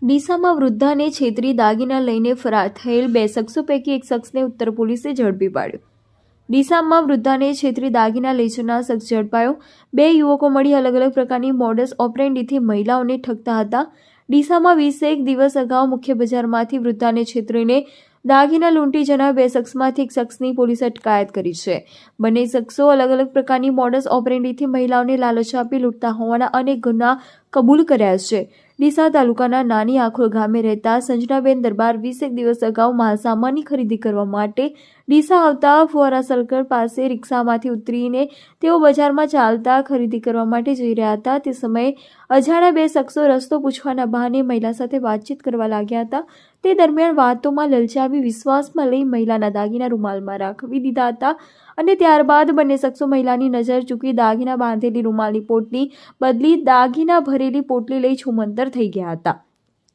ડીસામાં વૃદ્ધાને છેતરી દાગીના લઈને ફરાર થયેલ 2 શખ્સો પૈકી એક શખ્સને ઉત્તર પોલીસે ઝડપી પાડ્યો। ડીસામાં વૃદ્ધાને છેતરી દાગીના લઈ જનાર શખ્સ ઝડપાયો। 2 યુવકો મળી અલગ અલગ પ્રકારની મોડસ ઓપરેન્ડીથી મહિલાઓને ઠગતા હતા। ડીસામાં 21 દિવસ અગાઉ મુખ્ય બજારમાંથી વૃદ્ધાને છેતરીને દાગીના લૂંટી જનાર 2 શખ્સમાંથી એક શખ્સની પોલીસે અટકાયત કરી છે। બંને શખ્સો અલગ અલગ પ્રકારની મોડસ ઓપરેન્ડીથી મહિલાઓને લાલચ આપી લૂંટતા હોવાના અનેક ગુના કબૂલ કર્યા છે। ડીસા તાલુકાના નાની આખોલ ગામે રહેતા સંજનાબેન દરબાર 21 દિવસ અગાઉ માલસામાનની ખરીદી કરવા માટે ડીસા આવતા ફુવારા સર્કલ પાસે રિક્ષામાંથી ઉતરીને તેઓ બજારમાં ચાલતા ખરીદી કરવા માટે જઈ રહ્યા હતા। તે સમયે અજાણ્યા 2 શખ્સો રસ્તો પૂછવાના બહાને મહિલા સાથે વાતચીત કરવા લાગ્યા હતા। તે દરમિયાન વાતોમાં લલચાવી વિશ્વાસમાં લઈ મહિલાના દાગીના રૂમાલમાં રાખવી દીધા હતા અને ત્યારબાદ બંને શખ્સો મહિલાની નજર ચૂકી દાગીના બાંધેલી રૂમાલની પોટલી બદલી દાગીના ભરેલી પોટલી લઈ છૂમંતર થઈ ગયા હતા।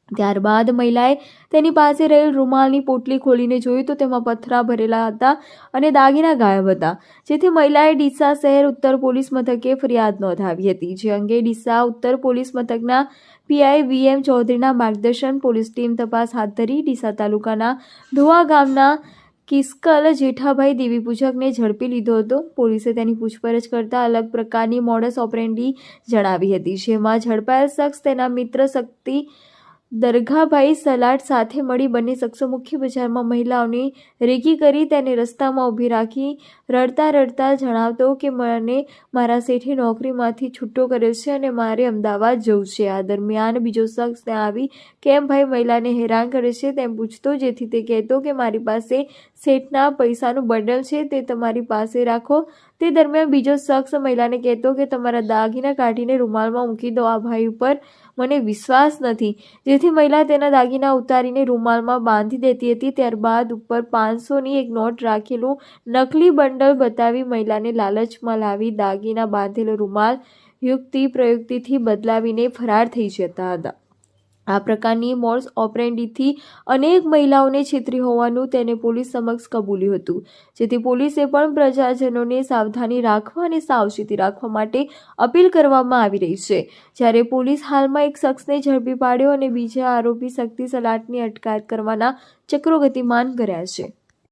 ત્યારબાદ મહિલાએ તેની પાસે રહેલ રૂમાલની પોટલી ખોલીને જોયું તો તેમાં પથ્થરા ભરેલા હતા અને દાગીના ગાયબ હતા, જેથી મહિલાએ ડીસા શહેર ઉત્તર પોલીસ મથકે ફરિયાદ નોંધાવી હતી। જે અંગે ડીસા ઉત્તર પોલીસ મથકના પીઆઈ વીએમ ચૌધરીના માર્ગદર્શન પોલીસ ટીમ તપાસ હાથ ધરી ડીસા તાલુકાના ધોવા ગામના કિસ્કલ જેઠાભાઈ દેવી પૂજકને ઝડપી લીધો હતો। પોલીસે તેની પૂછપરછ કરતા અલગ પ્રકારની મોડસ ઓપરેન્ડી જણાવી હતી, જેમાં ઝડપાયેલ શખ્સ તેના મિત્ર શક્તિ દરગાભાઈ સલાટ સાથે મળી બંને શખ્સો મુખ્ય બજારમાં મહિલાઓની રેકી કરી તેને રસ્તામાં ઊભી રાખી રડતા જણાવતો કે મને મારા શેઠે નોકરીમાંથી છૂટો કર્યો છે અને મારે અમદાવાદ જવું છે। આ દરમિયાન બીજો શખ્સ ત્યાં આવી કેમ ભાઈ મહિલાને હેરાન કરે છે તેમ પૂછતો, જેથી તે કહેતો કે મારી પાસે શેઠના પૈસાનું બંડલ છે તે તમારી પાસે રાખો। તે દરમિયાન બીજો શખ્સ મહિલાને કહેતો કે તમારા દાગીના કાઢીને રૂમાલમાં મૂકી દો, આ ભાઈ ઉપર મને વિશ્વાસ નથી, જેથી મહિલા તેના દાગીના ઉતારીને રૂમાલમાં બાંધી દેતી હતી। ત્યારબાદ ઉપર 500ની એક નોટ રાખેલું નકલી બંડલ બતાવી મહિલાને લાલચમાં લાવી દાગીના બાંધેલો રૂમાલ યુક્તિ પ્રયુક્તિથી બદલાવીને ફરાર થઈ જતા હતા। આ પ્રકારની મોડસ ઓપરેન્ડીથી અનેક મહિલાઓને છેતરી હોવાનું તેને પોલીસ સમક્ષ કબૂલ્યું હતું, જેથી પોલીસે પણ પ્રજાજનોને સાવધાની રાખવા અને સાવચેતી રાખવા માટે અપીલ કરવામાં આવી રહી છે। જ્યારે પોલીસ હાલમાં એક શખ્સને ઝડપી પાડ્યો અને બીજા આરોપી શક્તિ સલાટની અટકાયત કરવાના ચક્રો ગતિમાન કર્યા છે।